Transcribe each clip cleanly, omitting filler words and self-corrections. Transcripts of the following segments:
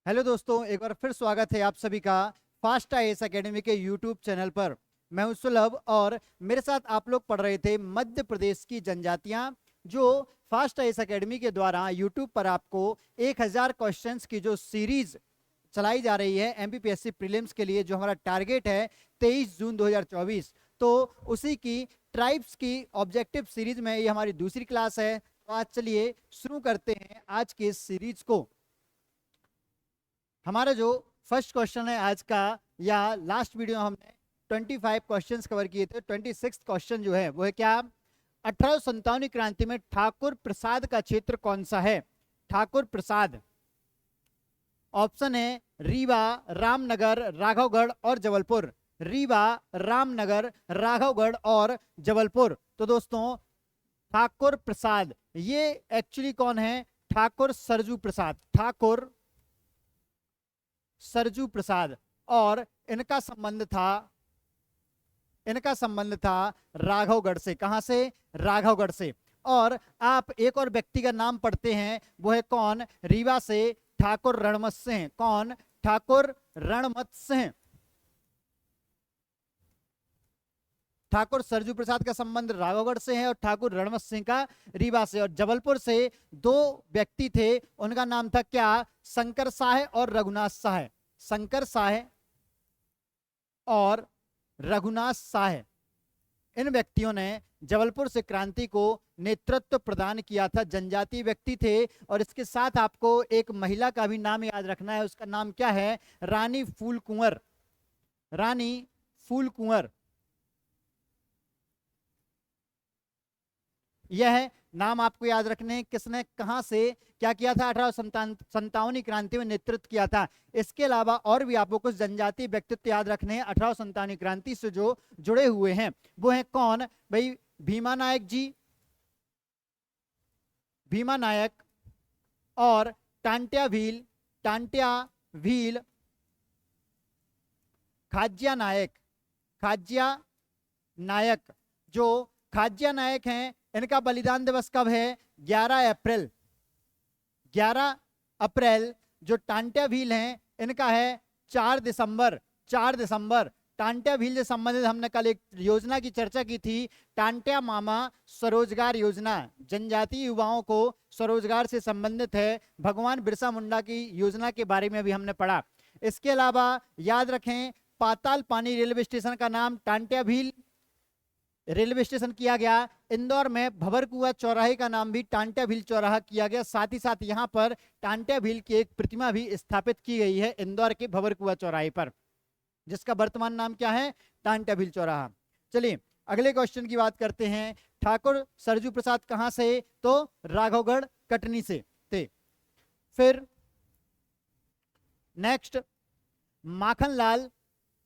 Hello दोस्तों, एक बार फिर स्वागत है आप सभी का फास्ट आईएएस एकेडमी के यूट्यूब चैनल पर। मैं हूं सुलभ और मेरे साथ आप लोग पढ़ रहे थे मध्य प्रदेश की जनजातियां, जो फास्ट आईएएस एकेडमी के द्वारा यूट्यूब पर आपको 1000 क्वेश्चंस की जो सीरीज चलाई जा रही है एमपीपीएससी प्रीलिम्स के लिए, जो हमारा टारगेट है 23 जून 2024। तो उसी की ट्राइब्स की ऑब्जेक्टिव सीरीज में ये हमारी दूसरी क्लास है। तो आज चलिए शुरू करते हैं आज की इस सीरीज को। हमारा जो फर्स्ट क्वेश्चन है आज का, या लास्ट वीडियो में हमने 25 क्वेश्चंस कवर किए थे, 26 क्वेश्चन जो है वो है क्या, 1857 क्रांति में ठाकुर प्रसाद का क्षेत्र कौन सा है? ठाकुर प्रसाद, ऑप्शन है रीवा, रामनगर, राघवगढ़ और जबलपुर। रीवा, रामनगर, राघवगढ़ और जबलपुर। तो दोस्तों ठाकुर प्रसाद ये एक्चुअली कौन है? ठाकुर सरजू प्रसाद, ठाकुर सरजू प्रसाद। और इनका संबंध था राघवगढ़ से। कहां से? राघवगढ़ से। और आप एक और व्यक्ति का नाम पढ़ते हैं, वो है कौन? रीवा से ठाकुर रणमत सिंह। कौन? ठाकुर रणमत सिंह। ठाकुर सरजू प्रसाद का संबंध राघवगढ़ से है और ठाकुर रणमत सिंह का रीवा से। और जबलपुर से दो व्यक्ति थे, उनका नाम था क्या? शंकर साहे और रघुनाथ साहे। शंकर साहे और रघुनाथ साहे, इन व्यक्तियों ने जबलपुर से क्रांति को नेतृत्व प्रदान किया था। जनजातीय व्यक्ति थे। और इसके साथ आपको एक महिला का भी नाम याद रखना है। उसका नाम क्या है? रानी फूल कुंवर। रानी फूल कुंवर, यह नाम आपको याद रखने हैं। किसने कहां से क्या किया था? 1857 क्रांति में नेतृत्व किया था। इसके अलावा और भी आपको कुछ जनजातीय व्यक्तित्व याद रखने हैं 1857 क्रांति से जो जुड़े हुए हैं। वो है कौन भाई? भीमा नायक जी, भीमा नायक और टांट्या भील, टांट्या भील, खाज्या नायक, खाज्या नायक। जो खाज्या नायक हैं, इनका बलिदान दिवस कब है? 11 अप्रैल। 11 अप्रैल। जो टांट्या भील हैं, इनका है 4 दिसंबर। 4 दिसंबर। टांट्या भील से संबंधित हमने कल एक योजना की चर्चा की थी, टांट्या मामा स्वरोजगार योजना। जनजातीय युवाओं को स्वरोजगार से संबंधित है। भगवान बिरसा मुंडा की योजना के बारे में भी हमने पढ़ा। इसके अलावा याद रखें, पाताल पानी रेलवे स्टेशन का नाम टांट्या भील रेलवे स्टेशन किया गया। इंदौर में भंवरकुआं चौराहे का नाम भी टांट्या भील चौराहा किया गया। साथ ही साथ यहाँ पर टांट्या भील की एक प्रतिमा भी स्थापित की गई है इंदौर के भंवरकुआं चौराहे पर, जिसका वर्तमान नाम क्या है? टांट्या भील चौराहा। चलिए अगले क्वेश्चन की बात करते हैं। ठाकुर सरजू प्रसाद कहां से? तो राघवगढ़ कटनी से थे। फिर नेक्स्ट, माखनलाल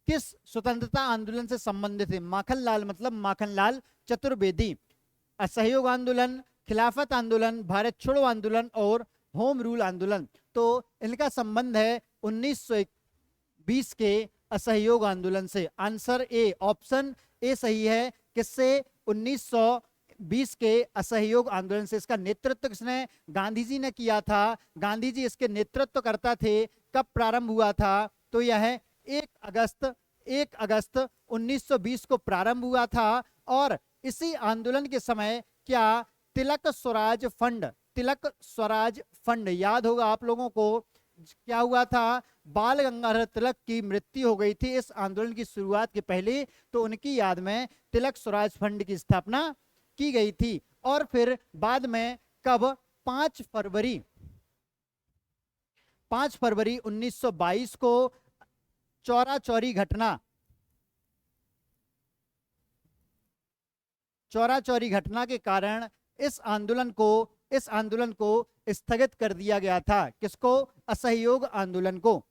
किस स्वतंत्रता आंदोलन से संबंधित है? माखनलाल मतलब माखनलाल चतुर्वेदी। असहयोग आंदोलन, खिलाफत आंदोलन, भारत छोड़ो आंदोलन और होम रूल आंदोलन। तो इनका संबंध है 1920 के असहयोग आंदोलन से। आंसर ए, ऑप्शन ए सही है। किससे? 1920 के असहयोग आंदोलन से। इसका नेतृत्व किसने? गांधी जी ने किया था। गांधी जी इसके नेतृत्व करता थे। कब प्रारंभ हुआ था? तो यह 1 अगस्त 1920 को प्रारंभ हुआ था। और इसी आंदोलन के समय क्या तिलक स्वराज फंड, तिलक स्वराज फंड याद होगा आप लोगों को, क्या हुआ था? बाल गंगाधर तिलक की मृत्यु हो गई थी इस आंदोलन की शुरुआत के पहले। तो उनकी याद में तिलक स्वराज फंड की स्थापना की गई थी। और फिर बाद में कब? 5 फरवरी 1922 को चौरा चौरी घटना के कारण इस आंदोलन को स्थगित कर दिया गया था। किसको? असहयोग आंदोलन को।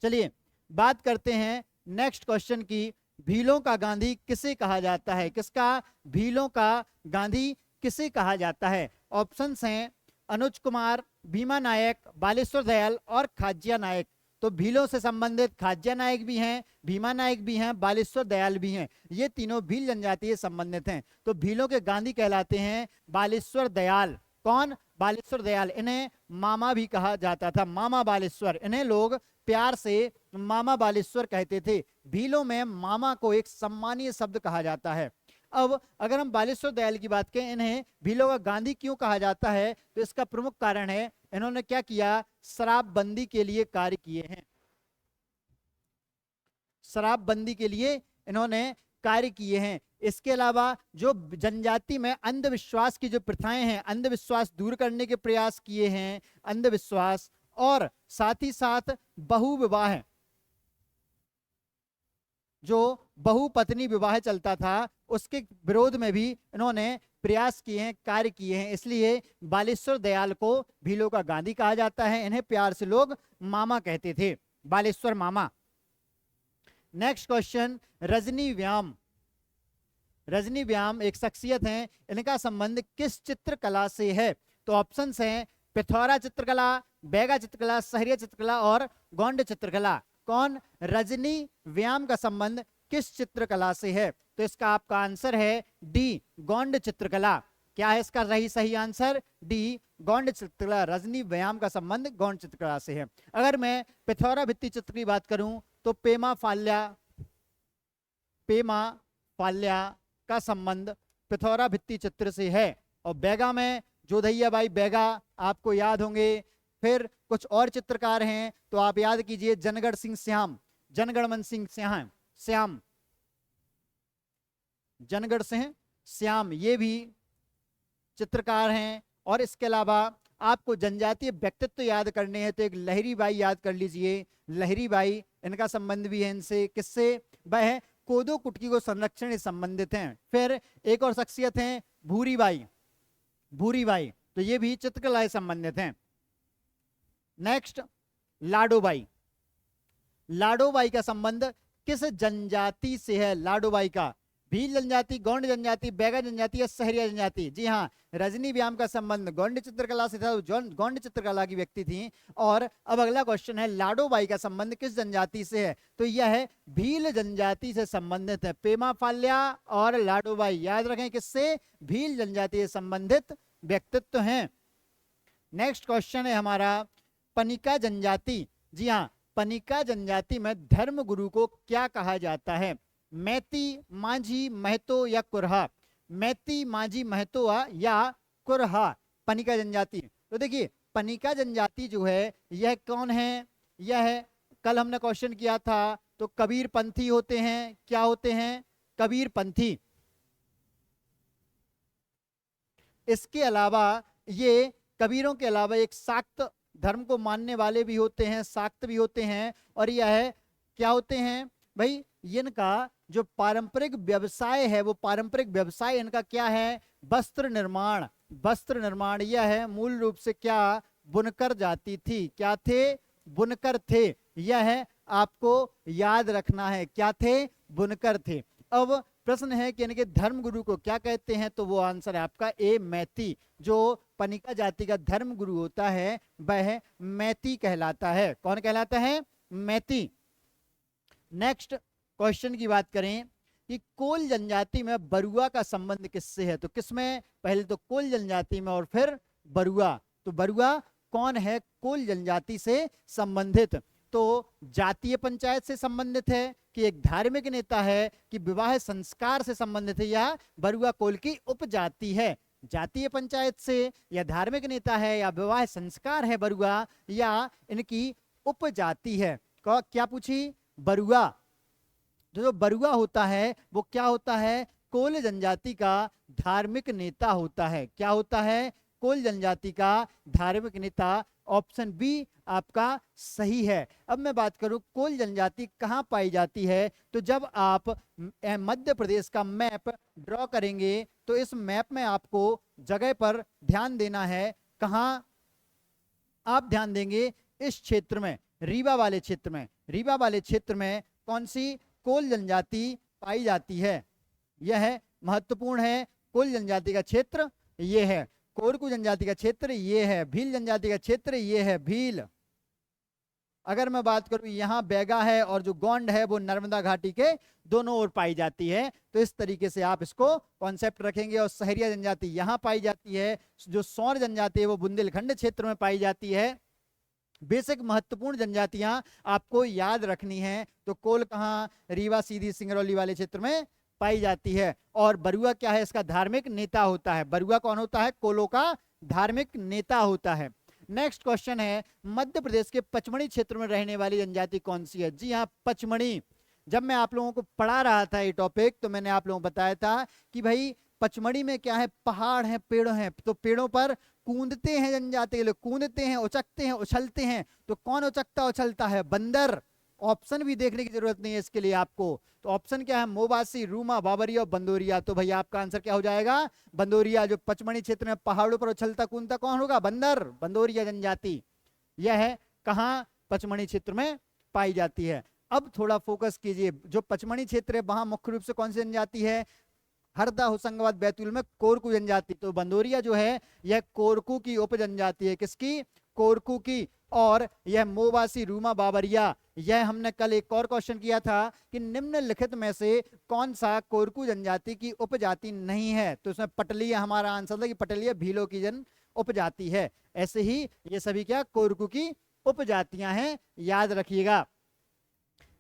चलिए बात करते हैं नेक्स्ट क्वेश्चन की। भीलों का गांधी किसे कहा जाता है? किसका? भीलों का गांधी किसे कहा जाता है? ऑप्शंस हैं अनुज कुमार, भीमा नायक, बालेश्वर दयाल और खाज्या नायक। तो भीलों से संबंधित खाज्या नायक भी हैं, भीमा नायक भी हैं, बालेश्वर दयाल भी हैं। ये तीनों भील जनजाति से संबंधित हैं। तो भीलों के गांधी कहलाते हैं बालेश्वर दयाल। कौन? बालेश्वर दयाल। इन्हें मामा भी कहा जाता था, मामा बालेश्वर। इन्हें लोग प्यार से मामा बालेश्वर कहते थे। भीलों में मामा को एक सम्मानीय शब्द कहा जाता है। अब अगर हम बालेश्वर दयाल की बात करें, इन्हें भीलों का गांधी क्यों कहा जाता है, तो इसका प्रमुख कारण है इन्होंने क्या किया? शराबबंदी के लिए कार्य किए हैं। शराबबंदी के लिए इन्होंने कार्य किए हैं। इसके अलावा जो जनजाति में अंधविश्वास की जो प्रथाएं हैं, अंधविश्वास दूर करने के प्रयास किए हैं, अंधविश्वास, और साथ ही साथ बहुविवाह, जो बहुपत्नी विवाह चलता था उसके विरोध में भी इन्होंने प्रयास किए हैं, कार्य किए हैं। इसलिए बालेश्वर दयाल को भीलों का गांधी कहा जाता है। इन्हें प्यार से लोग मामा कहते थे, बालेश्वर मामा। नेक्स्ट क्वेश्चन, रजनी व्याम। रजनी व्याम एक शख्सियत हैं, इनका संबंध किस चित्रकला से है? तो ऑप्शंस हैं पिथौरा चित्रकला, बैगा चित्रकला, सहरिया चित्रकला और गोंड चित्रकला। कौन? रजनी व्याम का संबंध किस चित्रकला से है? तो इसका आपका आंसर है डी, गोंड चित्रकला। क्या है इसका सही आंसर? डी, गोंड चित्रकला। रजनी व्याम का संबंध गोंड चित्रकला से है। अगर मैं पिथौरा भित्ति चित्र की बात करूं तो पेमा फाल्या का संबंध पिथौरा भित्ति चित्र से है। और बैगा में जोधैया बाई बैगा आपको याद होंगे। फिर कुछ और चित्रकार हैं तो आप याद कीजिए, जनगण सिंह श्याम, जनगणमन सिंह श्याम, जनगण सिंह श्याम, ये भी चित्रकार हैं। और इसके अलावा आपको जनजातीय व्यक्तित्व याद करने हैं तो एक लहरी बाई याद कर लीजिए। लहरी बाई, इनका संबंध भी है इनसे। किससे? वह कोदो कुटकी को संरक्षण से संबंधित हैं। फिर एक और शख्सियत हैं भूरी बाई, तो ये भी चित्रकला से संबंधित हैं। नेक्स्ट, लाडोबाई। लाडोबाई का संबंध किस जनजाति से है? लाडोबाई का भील जनजाति, गोंड जनजाति, बैगा जनजाति या सहरिया जनजाति? जी हाँ, रजनी व्याम का संबंध गोंड चित्रकला से था, गोंड चित्रकला की व्यक्ति थी। और अब अगला क्वेश्चन है, लाडोबाई का संबंध किस जनजाति से है? तो यह है भील जनजाति से संबंधित है। पेमा फाल्या और लाडोबाई, याद रखें किससे? भील जनजाति से संबंधित व्यक्तित्व हैं। नेक्स्ट क्वेश्चन है हमारा, पनिका जनजाति। जी हाँ, पनिका जनजाति में धर्म गुरु को क्या कहा जाता है? मैती, माझी, महतो या कुरहा? मैती, माझी, महतो या कुरहा, पनिका जनजाति। तो देखिए, पनिका जनजाति जो है यह कौन है? यह कल हमने क्वेश्चन किया था तो कबीर पंथी होते हैं। क्या होते हैं? कबीर पंथी। इसके अलावा ये कबीरों के अलावा एक शाक्त धर्म को मानने वाले भी होते हैं, शाक्त भी होते हैं। और यह क्या होते हैं भाई? इनका जो पारंपरिक व्यवसाय है, वो पारंपरिक व्यवसाय इनका क्या है? वस्त्र निर्माण। वस्त्र निर्माण यह है, मूल रूप से क्या? बुनकर जाति थी। क्या थे? बुनकर थे। यह है आपको याद रखना है, क्या थे? बुनकर थे। अब प्रश्न है कि इनके धर्म गुरु को क्या कहते हैं? तो वो आंसर है आपका ए, मैती। जो पनिका जाति का धर्म गुरु होता है वह मैती कहलाता है। कौन कहलाता है? मैती। नेक्स्ट क्वेश्चन की बात करें कि कोल जनजाति में बरुआ का संबंध किससे है? तो किसमें? पहले तो कोल जनजाति में और फिर बरुआ। तो बरुआ कौन है कोल जनजाति से संबंधित? तो जातीय पंचायत से संबंधित है कि एक धार्मिक नेता है कि विवाह संस्कार से संबंधित है, या बरुआ कोल की उपजाति है? जातीय पंचायत से, या धार्मिक नेता है, या विवाह संस्कार है बरुआ, या इनकी उपजाति है? क्या पूछी? बरुआ। जो बरुआ होता है वो क्या होता है? कोल जनजाति का धार्मिक नेता होता है। क्या होता है? कोल जनजाति का धार्मिक नेता। ऑप्शन बी आपका सही है। अब मैं बात करूं कोल जनजाति कहां पाई जाती है, तो जब आप मध्य प्रदेश का मैप ड्रॉ करेंगे तो इस मैप में आपको जगह पर ध्यान देना है। कहां आप ध्यान देंगे? इस क्षेत्र में, रीवा वाले क्षेत्र में। रीवा वाले क्षेत्र में कौन सी कोल जनजाति पाई जाती है? यह महत्वपूर्ण है। कोल जनजाति का क्षेत्र ये है, कोरकू जनजाति का क्षेत्र ये है, भील जनजाति का क्षेत्र ये है, भील। अगर मैं बात करूं यहाँ बैगा है और जो गोंड है वो नर्मदा घाटी के दोनों ओर पाई जाती है। तो इस तरीके से आप इसको कॉन्सेप्ट रखेंगे। और सहरिया जनजाति यहाँ पाई जाती है, जो सौर जनजाति है वो बुंदेलखंड क्षेत्र में पाई जाती है। बेसिक महत्वपूर्ण जनजातियां आपको याद रखनी है। तो कोल कहाँ, रीवा सीधी सिंगरौली वाले क्षेत्र में पाई जाती है। और बरुआ क्या है, इसका धार्मिक नेता होता है। बरुआ कौन होता है, कोलो का धार्मिक नेता होता है। नेक्स्ट क्वेश्चन है, मध्य प्रदेश के पचमढ़ी क्षेत्र में रहने वाली जनजाति कौन सी है? जी हाँ, पचमढ़ी। जब मैं आप लोगों को पढ़ा रहा था ये टॉपिक तो मैंने आप लोगों को बताया था कि भाई पचमढ़ी में क्या है, पहाड़ है, पेड़ हैं, तो पेड़ों पर कूदते हैं जनजाति के लोग, कूदते हैं, उचकते हैं, उछलते हैं। तो कौन उचकता उछलता है? बंदर। ऑप्शन भी देखने की जरूरत नहीं है इसके लिए आपको। तो ऑप्शन क्या है, मोबासी, रूमा, बाबरिया और बंदोरिया। तो भाई आपका आंसर क्या हो जाएगा, बंदोरिया। जो पचमढ़ी क्षेत्र में पहाड़ों पर उछलता कूदता कौन होगा, बंदर, बंदोरिया जनजाति। यह है कहाँ, पचमढ़ी क्षेत्र में पाई जाती है। अब थोड़ा फोकस कीजिए, जो पचमढ़ी क्षेत्र है वहां मुख्य रूप से कौन सी जनजाति है, हरदा, होशंगाबाद, बैतूल में कोरकू जनजाति। तो बंदोरिया जो है यह कोरकू की उप जनजाति है। किसकी, कोरकू की। और यह मोबासी, रूमा, बाबरिया, यह हमने कल एक और क्वेश्चन किया था कि निम्नलिखित में से कौन सा कोरकू जनजाति की उपजाति नहीं है? तो इसमें पटलिया हमारा आंसर था कि पटलिया भीलों की जन उपजाति है। ऐसे ही ये सभी क्या कोरकू की उपजातियां हैं, याद रखिएगा।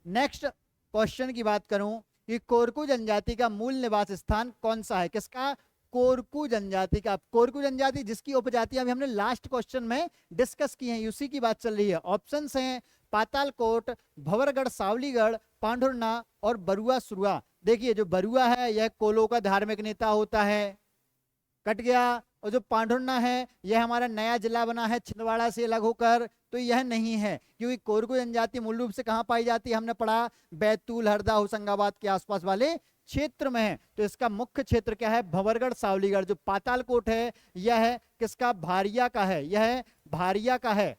नेक्स्ट क्वेश्चन की बात करूं कि कोरकू जनजाति का मूल निवास स्थान कौन सा है? किसका, कोरकू जनजाति का। कोरकू जनजाति जिसकी उपजातियां अभी हमने लास्ट क्वेश्चन में डिस्कस की हैं, उसी की बात चल रही है। ऑप्शंस हैं पातालकोट, भंवरगढ़, सावलीगढ़, पांढुरना और बरुआ सुरुआ। देखिए जो बरुआ है यह कोलो का धार्मिक नेता होता है, कट गया। और जो पांढुरना है यह हमारा नया जिला बना है छिंदवाड़ा से अलग होकर, तो यह नहीं है, क्योंकि कोरकू जनजाति मूल रूप से कहां पाई जाती है, हमने पढ़ा बैतूल, हरदा, होशंगाबाद के आसपास वाले क्षेत्र में है। तो इसका मुख्य क्षेत्र क्या है, भंवरगढ़, सावलीगढ़। जो पातालकोट है यह किसका, भारिया का है, यह भारिया का है,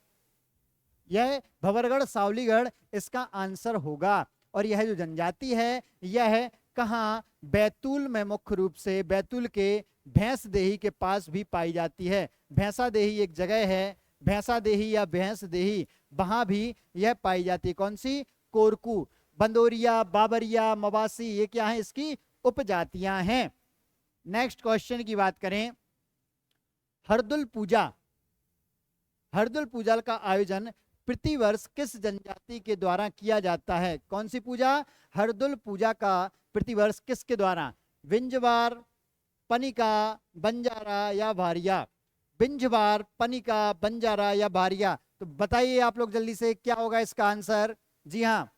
यह भंवरगढ़, सावलीगढ़ इसका आंसर होगा। और यह जो जनजाति है यह कहां, बैतूल में मुख्य रूप से, बैतूल के भैंसदेही के पास भी पाई जाती है। भैंसादेही एक जगह है, भैंसादेही या भैंसदेही, वहां भी यह पाई जाती है। कौन सी, कोरकू। बंदोरिया, बाबरिया, मवासी ये क्या है, इसकी उपजातियां हैं। नेक्स्ट क्वेश्चन की बात करें, हरदुल पूजा। हरदुल पूजा का आयोजन प्रतिवर्ष किस जनजाति के द्वारा किया जाता है? कौन सी पूजा, हरदुल पूजा का प्रतिवर्ष किसके द्वारा, विंजवार, पनिका, बंजारा या भारिया? विंजवार, पनिका, बंजारा या भारिया? तो बताइए आप लोग जल्दी से क्या होगा इसका आंसर। जी हाँ,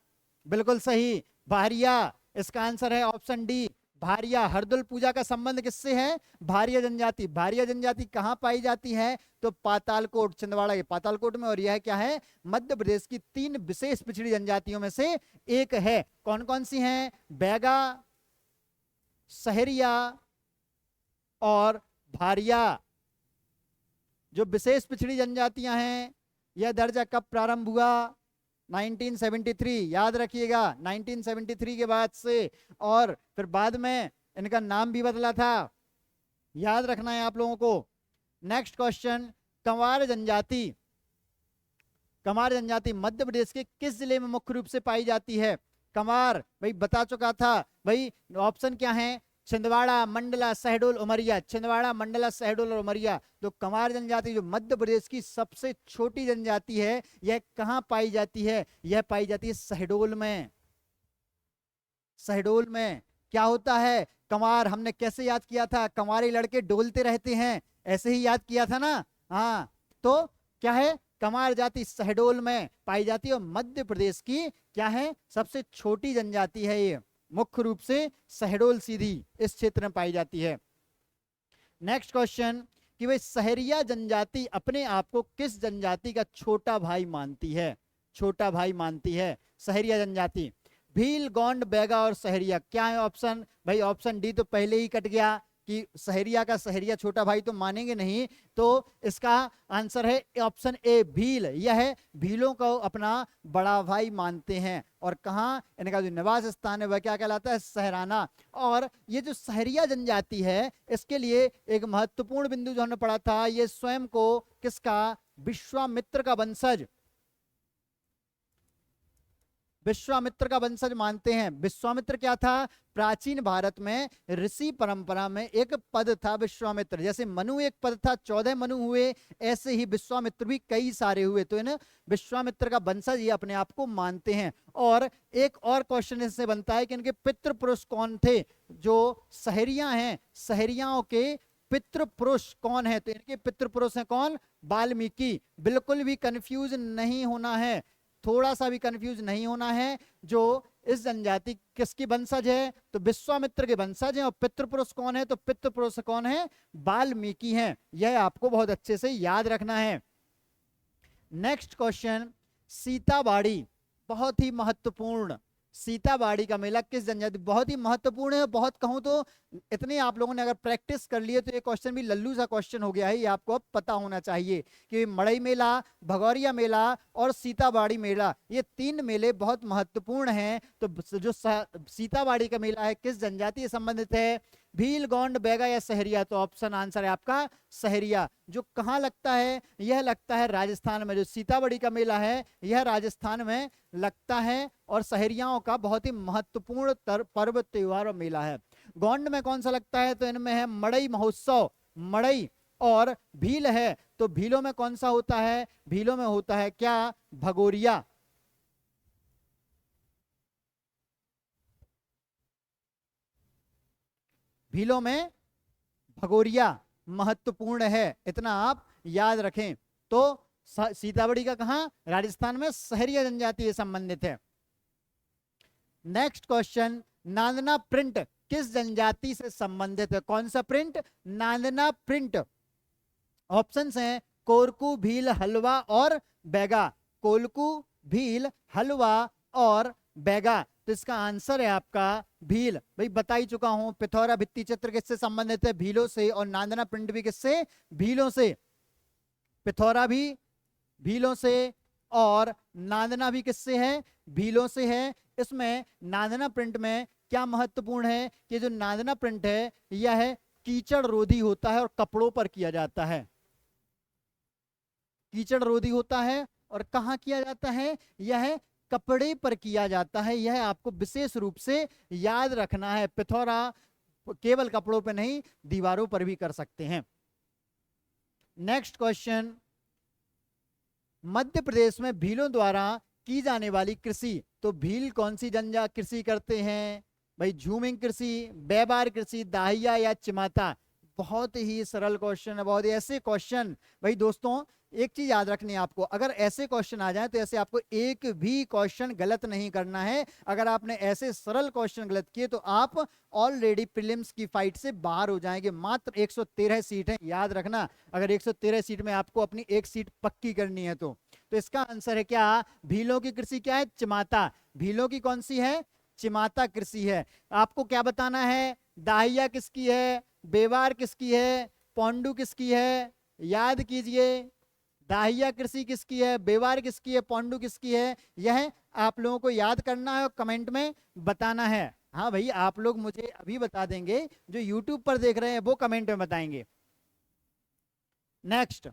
बिल्कुल सही, भारिया इसका आंसर है, ऑप्शन डी, भारिया। हरदुल पूजा का संबंध किससे है, भारिया जनजाति। भारिया जनजाति कहां पाई जाती है, तो पातालकोट, छिंदवाड़ा के पातालकोट में। और यह क्या है, मध्य प्रदेश की 3 विशेष पिछड़ी जनजातियों में से एक है। कौन कौन सी हैं, बैगा, सहरिया और भारिया। जो विशेष पिछड़ी जनजातियां हैं यह दर्जा कब प्रारंभ हुआ, 1973, याद रखिएगा 1973 के बाद से। और फिर बाद में इनका नाम भी बदला था, याद रखना है आप लोगों को। नेक्स्ट क्वेश्चन, कंवार जनजाति। कंवार जनजाति मध्य प्रदेश के किस जिले में मुख्य रूप से पाई जाती है? कंवार भाई बता चुका था भाई, ऑप्शन क्या है, छिंदवाड़ा, मंडला, शहडोल, उमरिया। छिंदवाड़ा, मंडला, शहडोल और उमरिया। तो कंवार जनजाति जो मध्य प्रदेश की सबसे छोटी जनजाति है यह कहां पाई जाती है, यह पाई जाती है शहडोल में। शहडोल में क्या होता है, कंवार हमने कैसे याद किया था, कंवारी लड़के डोलते रहते हैं, ऐसे ही याद किया था ना। हाँ, तो क्या है, कंवार जाति शहडोल में पाई जाती है और मध्य प्रदेश की क्या है, सबसे छोटी जनजाति है ये, मुख्य रूप से शहडोल सीधी इस क्षेत्र में पाई जाती है। नेक्स्ट क्वेश्चन कि भाई सहरिया जनजाति अपने आप को किस जनजाति का छोटा भाई मानती है? छोटा भाई मानती है सहरिया जनजाति। भील, गोंड, बैगा और सहरिया। क्या है ऑप्शन, भाई ऑप्शन डी तो पहले ही कट गया कि सहरिया का सहरिया छोटा भाई तो मानेंगे नहीं, तो इसका आंसर है ऑप्शन ए, भील। यह भीलों को अपना बड़ा भाई मानते हैं। और कहाँ, इनका जो निवास स्थान है वह क्या कहलाता है, सहराना। और ये जो सहरिया जनजाति है इसके लिए एक महत्वपूर्ण बिंदु जो हमने पढ़ा था, ये स्वयं को किसका, विश्वामित्र का वंशज, विश्वामित्र का वंशज मानते हैं। विश्वामित्र क्या था? प्राचीन भारत में ऋषि परंपरा में एक पद था विश्वामित्र। जैसे मनु एक पद था, 14 मनु हुए, ऐसे ही विश्वामित्र भी कई सारे हुए। तो इन विश्वामित्र का वंशज ये अपने आप को मानते हैं। और एक और क्वेश्चन इससे बनता है कि इनके पितृ पुरुष कौन थे? जो सहरिया हैं, सहरियाओं के पितृ पुरुष कौन है? तो इनके पितृ पुरुष हैं कौन? वाल्मीकि। बिल्कुल भी कंफ्यूज नहीं होना है, थोड़ा सा भी कंफ्यूज नहीं होना है। जो इस जनजाति किसकी वंशज है? तो विश्वामित्र के वंशज हैं। और पितृपुरुष कौन है? तो पितृपुरुष कौन है? वाल्मीकि हैं। यह आपको बहुत अच्छे से याद रखना है। नेक्स्ट क्वेश्चन, सीताबाड़ी, बहुत ही महत्वपूर्ण। सीताबाड़ी का मेला किस जनजाति? बहुत ही महत्वपूर्ण है। बहुत कहूं तो इतने आप लोगों ने अगर प्रैक्टिस कर लिए तो ये क्वेश्चन भी लल्लू सा क्वेश्चन हो गया है। ये आपको अब पता होना चाहिए कि मड़ई मेला, भगौरिया मेला और सीताबाड़ी मेला, ये 3 मेले बहुत महत्वपूर्ण हैं। तो जो सीताबाड़ी का मेला है किस जनजाति से संबंधित है? भील, गोंड, बैगा या सहरिया? तो ऑप्शन आंसर है आपका सहरिया। जो कहाँ लगता है? यह लगता है राजस्थान में। जो सीताबाड़ी का मेला है यह राजस्थान में लगता है और सहरियाओं का बहुत ही महत्वपूर्ण पर्व, त्योहार और मेला है। गोंड में कौन सा लगता है? तो इनमें है मड़ई महोत्सव, मड़ई। और भील है, तो भीलों में कौन सा होता है? भीलों में होता है क्या? भगोरिया। भीलों में भगोरिया महत्वपूर्ण है, इतना आप याद रखें। तो सीताबड़ी का कहां? राजस्थान में सहरिया जनजाति से संबंधित है। नेक्स्ट क्वेश्चन, नांदना प्रिंट किस जनजाति से संबंधित है? कौन सा प्रिंट? नांदना प्रिंट। ऑप्शंस हैं कोरकू, भील, हलवा और बैगा। कोलकू, भील, हलवा और बैगा। तो इसका आंसर है आपका भील। भाई बता ही चुका हूं, पिथौरा भित्ति चित्र किससे संबंधित है? भीलों से। और नांदना प्रिंट भी किससे? भीलों से। पिथौरा भी भीलों से और नांदना भी किससे है? भीलों से है। इसमें नांदना प्रिंट में क्या महत्वपूर्ण है कि जो नांदना प्रिंट है यह कीचड़ रोधी होता है और कपड़ों पर किया जाता है। कीचड़ रोधी होता है और कहां किया जाता है? यह कपड़े पर किया जाता है। यह आपको विशेष रूप से याद रखना है। पिथौरा केवल कपड़ों पर नहीं, दीवारों पर भी कर सकते हैं। नेक्स्ट क्वेश्चन, मध्य प्रदेश में भीलों द्वारा की जाने वाली कृषि। तो भील कौन सी जनजाति कृषि करते हैं? भाई झूमिंग कृषि, बैबार कृषि, दाहिया या चिमाता? बहुत ही सरल क्वेश्चन है, बहुत ही ऐसे क्वेश्चन। भाई दोस्तों एक चीज याद रखनी है आपको, अगर ऐसे क्वेश्चन आ जाए तो ऐसे आपको एक भी क्वेश्चन गलत नहीं करना है। अगर आपने ऐसे सरल क्वेश्चन गलत किए तो आप ऑलरेडी प्रीलिम्स की फाइट से बाहर हो जाएंगे। मात्र 113 सीट है, याद रखना। अगर 113 सीट में आपको अपनी एक सीट पक्की करनी है तो इसका आंसर है क्या? भीलों की कृषि क्या है? चिमाता। भीलों की कौन सी है? चिमाता कृषि है। आपको क्या बताना है? दाहिया किसकी है? बेवार किसकी है? पोंडू किसकी है? याद कीजिए, दाहिया कृषि किसकी है? बेवार किसकी है? पोंडू किसकी है? यह आप लोगों को याद करना है और कमेंट में बताना है। हाँ भाई, आप लोग मुझे अभी बता देंगे, जो यूट्यूब पर देख रहे हैं वो कमेंट में बताएंगे। नेक्स्ट,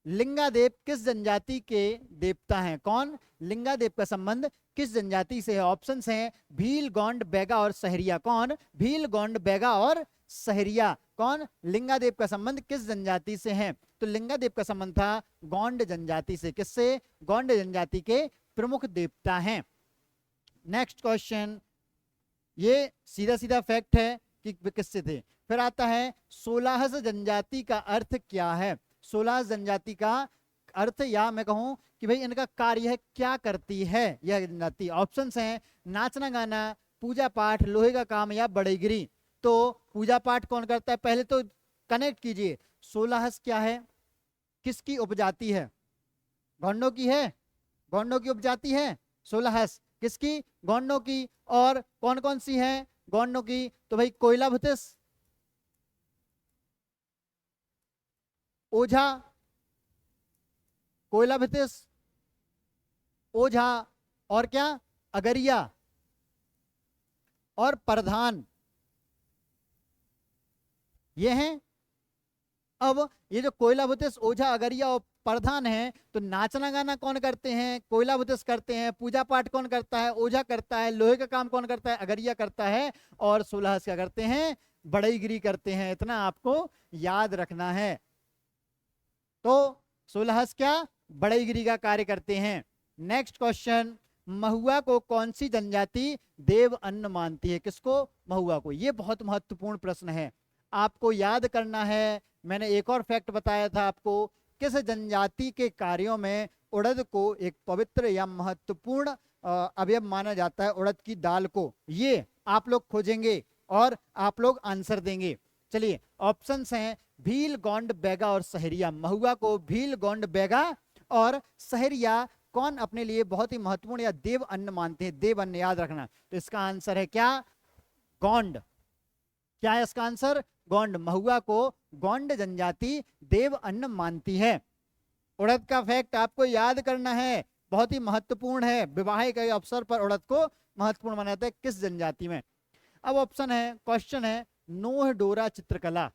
लिंगादेव किस जनजाति के देवता हैं? कौन? लिंगादेव का संबंध किस जनजाति से है? ऑप्शंस हैं भील, गोंड, बैगा और सहरिया। कौन? भील, गोंड, बैगा और सहरिया। कौन? लिंगादेव का संबंध किस जनजाति से है? तो लिंगादेव का संबंध था गोंड जनजाति से। किससे? गोंड जनजाति के प्रमुख देवता हैं। नेक्स्ट क्वेश्चन, ये सीधा सीधा फैक्ट है कि किससे थे। फिर आता है सोलाहस जनजाति का अर्थ क्या है? सोलाहस जनजाति का अर्थ, या मैं कहूं कि भाई इनका कार्य है, क्या करती है यह जनजाति? ऑप्शंस हैं नाचना गाना, पूजा पाठ, लोहे का काम या बढ़ईगिरी। तो पूजा पाठ कौन करता है? पहले तो कनेक्ट कीजिए, सोलाहस क्या है? किसकी उपजाति है? गोंडों की है। गोंडों की उपजाति है सोलाहस। किसकी? गोंडों की। और कौन कौन सी है गोंडों की? तो भाई कोयला भूतिस, ओझा, कोयला भूतिस, ओझा और क्या? अगरिया और प्रधान, ये हैं। अब ये जो कोयला भूतिस, ओझा, अगरिया और प्रधान है तो नाचना गाना कौन करते हैं, कोयला भूतिस करते हैं, पूजा पाठ कौन करता है, ओझा करता है, लोहे का काम कौन करता है, अगरिया करता है, और सुलहस क्या करते हैं, बड़ईगिरी करते हैं। इतना आपको याद रखना है। तो सुलहस क्या, बड़ईगिरी का कार्य करते हैं। नेक्स्ट क्वेश्चन, महुआ को कौन सी जनजाति देव अन्न मानती है? किसको? महुआ को। ये बहुत महत्वपूर्ण प्रश्न है, आपको याद करना है। मैंने एक और फैक्ट बताया था आपको, किस जनजाति के कार्यों में उड़द को एक पवित्र या महत्वपूर्ण अवयव माना जाता है, उड़द की दाल को। ये आप लोग खोजेंगे और आप लोग आंसर देंगे। चलिए ऑप्शंस हैं भील, गोंड, बैगा और सहरिया। महुआ को भील, गोंड, बैगा और सहरिया कौन अपने लिए बहुत ही महत्वपूर्ण या देव अन्न मानते हैं? देव अन्न, याद रखना। तो इसका आंसर है क्या? गोंड। क्या है इसका आंसर? गोंड। महुआ को गोंड जनजाति देव अन्न मानती है। उड़द का फैक्ट आपको याद करना है, बहुत ही महत्वपूर्ण है। विवाह के अवसर पर उड़द को महत्वपूर्ण माना जाता है, किस जनजाति में? अब ऑप्शन है, क्वेश्चन है, नोह डोरा चित्रकला।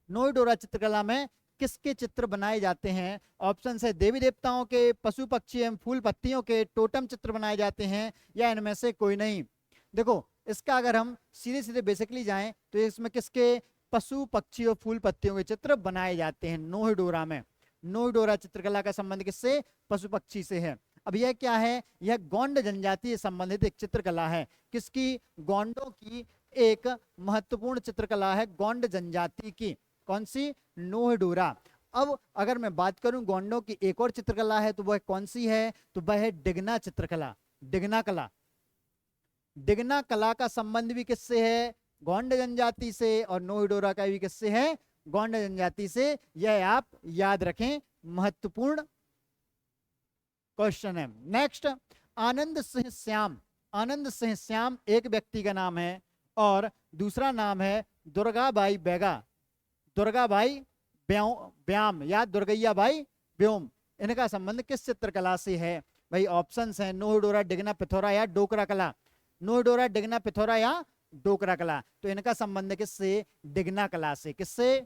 नोह डोरा चित्रकला में किसके चित्र बनाए जाते हैं? ऑप्शन है देवी देवताओं के, पशु पक्षी एवं फूल पत्तियों के, टोटम चित्र बनाए जाते हैं, या इनमें से कोई नहीं। देखो इसका अगर हम सीधे सीधे बेसिकली जाएं तो इसमें किसके? पशु पक्षी और फूल पत्तियों के चित्र बनाए जाते हैं नोह डोरा में। नोह डोरा चित्रकला का संबंध किससे? पशु पक्षी से है। अब यह क्या है? यह गोंड जनजाति से संबंधित एक चित्रकला है। किसकी? गोंडों की एक महत्वपूर्ण चित्रकला है, गोंड जनजाति की। कौन सी? नोह डोरा। अब अगर मैं बात करूं गोंडों की एक और चित्रकला है तो वह कौन सी है? तो वह है डिगना चित्रकला, डिगना कला। डिगना कला का संबंध भी किससे है? गोंड जनजाति से। और नोह डोरा का भी किससे है? गोंड जनजाति से। यह आप याद रखें, महत्वपूर्ण क्वेश्चन है। नेक्स्ट, आनंद सिंह श्याम। आनंद सिंह श्याम एक व्यक्ति का नाम है और दूसरा नाम है दुर्गाबाई बैगा, दुर्गाबाई ब्याम या दुर्गैया बाई ब्योम। इनका संबंध किस चित्रकला से है? भाई ऑप्शंस हैं नोह डोरा, डिगना, पिथौरा या डोकरा कला। नोह डोरा, डिगना, पिथौरा या डोकरा कला। तो इनका संबंध किससे? डिगना कला से। किससे?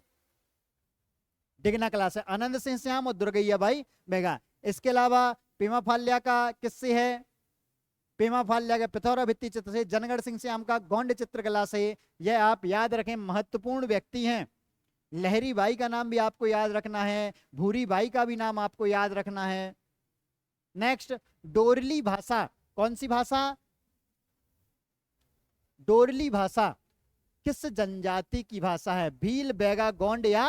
डिगना कला से। आनंद सिंह श्याम और दुर्गैया बाई बैगा। इसके अलावा पेमा फाल्या का किससे है? पेमा फाल्या का पिथौरा भित्ति चित्र से। जनगढ़ सिंह श्याम का गोंड चित्रकला से। यह आप याद रखें, महत्वपूर्ण व्यक्ति हैं। लहरी बाई का नाम भी आपको याद रखना है, भूरी बाई का भी नाम आपको याद रखना है। नेक्स्ट, डोरली भाषा। कौन सी भाषा? डोरली भाषा किस जनजाति की भाषा है? भील, बैगा, गोंड या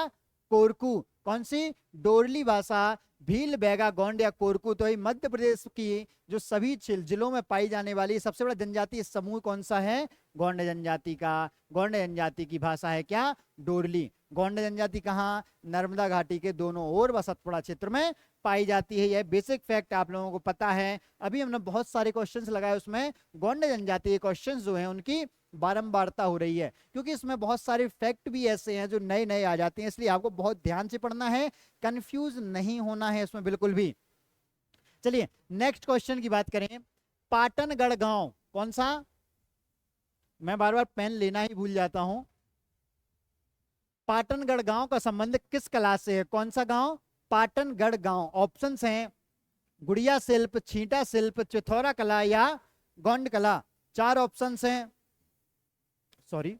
कोरकू। कौन सी? डोरली भाषा भील, बैगा, गोंड या कोरकू। तो ये मध्य प्रदेश की जो सभी जिलों में पाई जाने वाली सबसे बड़ा जनजातीय समूह कौन सा है? गोंड जनजाति का। गोंड जनजाति की भाषा है क्या? डोरली। गोंड जनजाति कहाँ? नर्मदा घाटी के दोनों ओर व सतपुड़ा क्षेत्र में पाई जाती है। यह बेसिक फैक्ट आप लोगों को पता है। अभी हमने बहुत सारे क्वेश्चंस लगाए, उसमें गोंड जनजाति के क्वेश्चंस जो हैं उनकी बारंबारता हो रही है, क्योंकि इसमें बहुत सारे फैक्ट भी ऐसे हैं जो नए नए आ जाते हैं, इसलिए आपको बहुत ध्यान से पढ़ना है, कंफ्यूज नहीं होना है इसमें बिल्कुल भी। चलिए नेक्स्ट क्वेश्चन की बात करें। पाटनगढ़ गांव कौन सा? मैं बार बार पेन लेना ही भूल जाता हूं। पाटनगढ़ गांव का संबंध किस कला से है? कौन सा गांव? पाटनगढ़ गांव। ऑप्शंस हैं गुड़िया शिल्प, छींटा शिल्प, चिथौरा कला या गोंड कला। 4 ऑप्शंस हैं। सॉरी,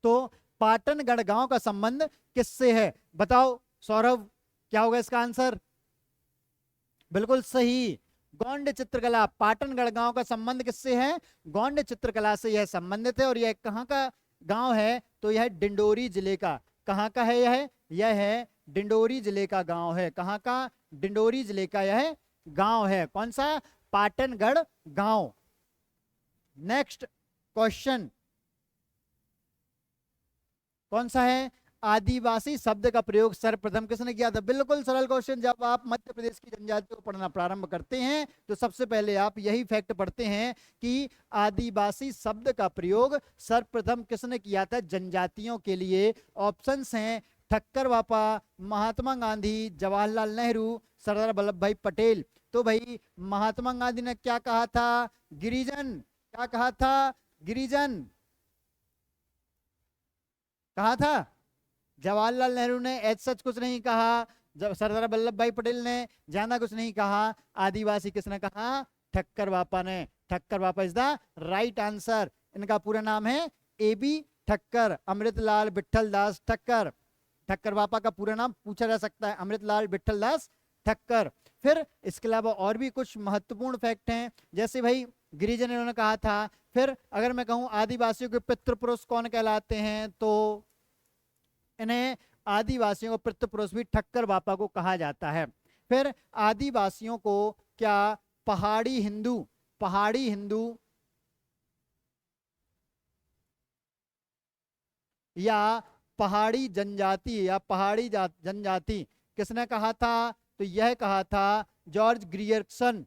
तो पाटनगढ़ गांव का संबंध किससे है? बताओ सौरभ, क्या होगा इसका आंसर? बिल्कुल सही, गोंड चित्रकला। पाटनगढ़ गांव का संबंध किससे है? गोंड चित्रकला से यह संबंधित है। और यह कहां का गांव है? तो यह डिंडोरी जिले का। कहां का है यह? यह है डिंडोरी जिले का गांव है। कहां का? डिंडोरी जिले का यह गांव है। कौन सा? पाटनगढ़ गांव। नेक्स्ट क्वेश्चन कौन सा है? आदिवासी शब्द का प्रयोग सर्वप्रथम किसने किया था? बिल्कुल सरल क्वेश्चन। जब आप मध्य प्रदेश की जनजातियों को पढ़ना प्रारंभ करते हैं तो सबसे पहले आप यही फैक्ट पढ़ते हैं कि आदिवासी शब्द का प्रयोग सर्वप्रथम किसने किया था जनजातियों के लिए। ऑप्शंस हैं ठक्कर बापा, महात्मा गांधी, जवाहरलाल नेहरू, सरदार वल्लभ भाई पटेल। तो भाई महात्मा गांधी ने क्या कहा था? गिरिजन। क्या कहा था? गिरिजन कहा था। जवाहरलाल नेहरू ने ऐसा सच कुछ नहीं कहा। जब सरदार वल्लभ भाई पटेल ने ज्यादा कुछ नहीं कहा, आदिवासी किसने कहा? ठक्कर बापा ने। ठक्कर बापा इज द राइट आंसर। इनका पूरा नाम है AB ठक्कर, अमृतलाल विठल दास ठक्कर। ठक्कर बापा का पूरा नाम पूछा जा सकता है, अमृतलाल विठल दास ठक्कर। फिर इसके अलावा और भी कुछ महत्वपूर्ण फैक्ट हैं, जैसे भाई गिरिजन इन्होंने कहा था। फिर अगर मैं कहूं आदिवासियों के पितृपुरुष कौन कहलाते हैं, तो इन्हें आदिवासियों को पितृपुरुष भी ठक्कर बापा को कहा जाता है। फिर आदिवासियों को क्या पहाड़ी हिंदू, पहाड़ी हिंदू या पहाड़ी जनजाति या पहाड़ी जनजाति किसने कहा था? तो यह कहा था जॉर्ज ग्रियर्सन।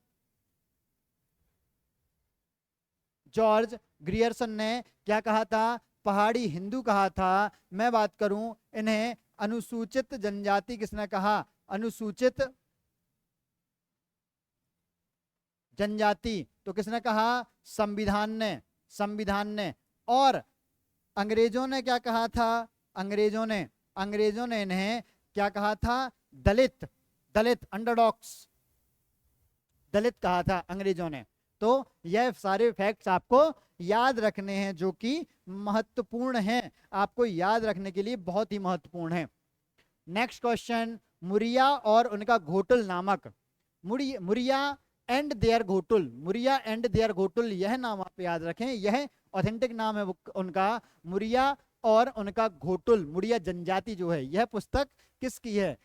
जॉर्ज ग्रियर्सन ने क्या कहा था? पहाड़ी हिंदू कहा था। मैं बात करूं, इन्हें अनुसूचित जनजाति किसने कहा? अनुसूचित जनजाति तो किसने कहा? संविधान ने, संविधान ने। और अंग्रेजों ने क्या कहा था? अंग्रेजों ने इन्हें क्या कहा था? दलित, दलित अंडरडॉग्स, दलित कहा था अंग्रेजों ने। तो यह सारे फैक्ट्स आपको याद रखने हैं, जो कि महत्वपूर्ण हैं, आपको याद रखने के लिए बहुत ही महत्वपूर्ण है। नेक्स्ट क्वेश्चन, मुरिया और उनका घोटुल नामक, Muria and their Ghotul, Muria and their Ghotul, यह नाम आप याद रखें, यह ऑथेंटिक नाम है उनका, मुरिया और उनका घोटुल, मुरिया जनजाति जो है। यह पुस्तक किसकी है?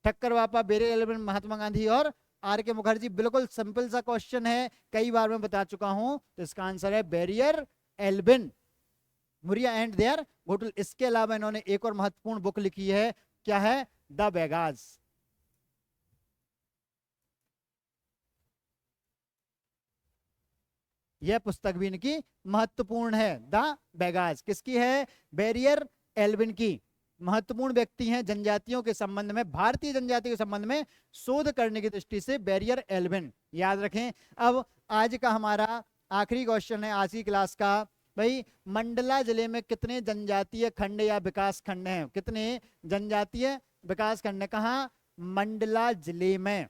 ठक्कर बापा, बैरियर एल्विन, महात्मा गांधी और RK मुखर्जी। बिल्कुल सिंपल सा क्वेश्चन है, कई बार मैं बता चुका हूं, तो इसका आंसर है Verrier Elwin, Muria and their Ghotul. इसके अलावा इन्होंने एक और महत्वपूर्ण बुक लिखी है, क्या है? द बेगाज। यह पुस्तक भी इनकी महत्वपूर्ण है, द बेगाज। किसकी है? बैरियर एल्विन की। महत्वपूर्ण व्यक्ति हैं जनजातियों के संबंध में, भारतीय जनजातियों के संबंध में शोध करने की दृष्टि से बैरियर एल्विन, याद रखें। अब आज का हमारा आखिरी क्वेश्चन है आज की क्लास का, भाई मंडला जिले में कितने जनजातीय खंड या विकास खंड हैं? कितने जनजातीय विकास खंड? कहा? मंडला जिले में।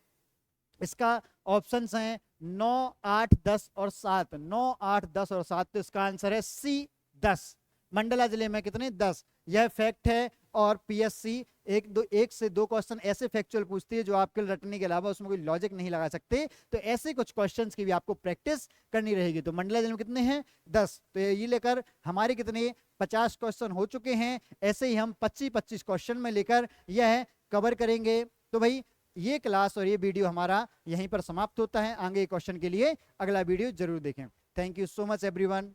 इसका ऑप्शंस हैं 9, 8, 10 और 7। 9, 8, 10 और 7, तो इसका आंसर है C 10। मंडला जिले में कितने? 10। यह फैक्ट है। और PSC एक से दो क्वेश्चन ऐसे फैक्चुअल पूछती है जो आपके रटने के अलावा उसमें कोई लॉजिक नहीं लगा सकते, तो ऐसे कुछ क्वेश्चंस की भी आपको प्रैक्टिस करनी रहेगी। तो मंडला जिले में कितने हैं? 10। तो ये लेकर हमारे कितने 50 क्वेश्चन हो चुके हैं। ऐसे ही हम 25-25 क्वेश्चन में लेकर यह कवर करेंगे। तो भाई ये क्लास और ये वीडियो हमारा यहीं पर समाप्त होता है। आगे क्वेश्चन के लिए अगला वीडियो जरूर देखें। Thank you so much everyone.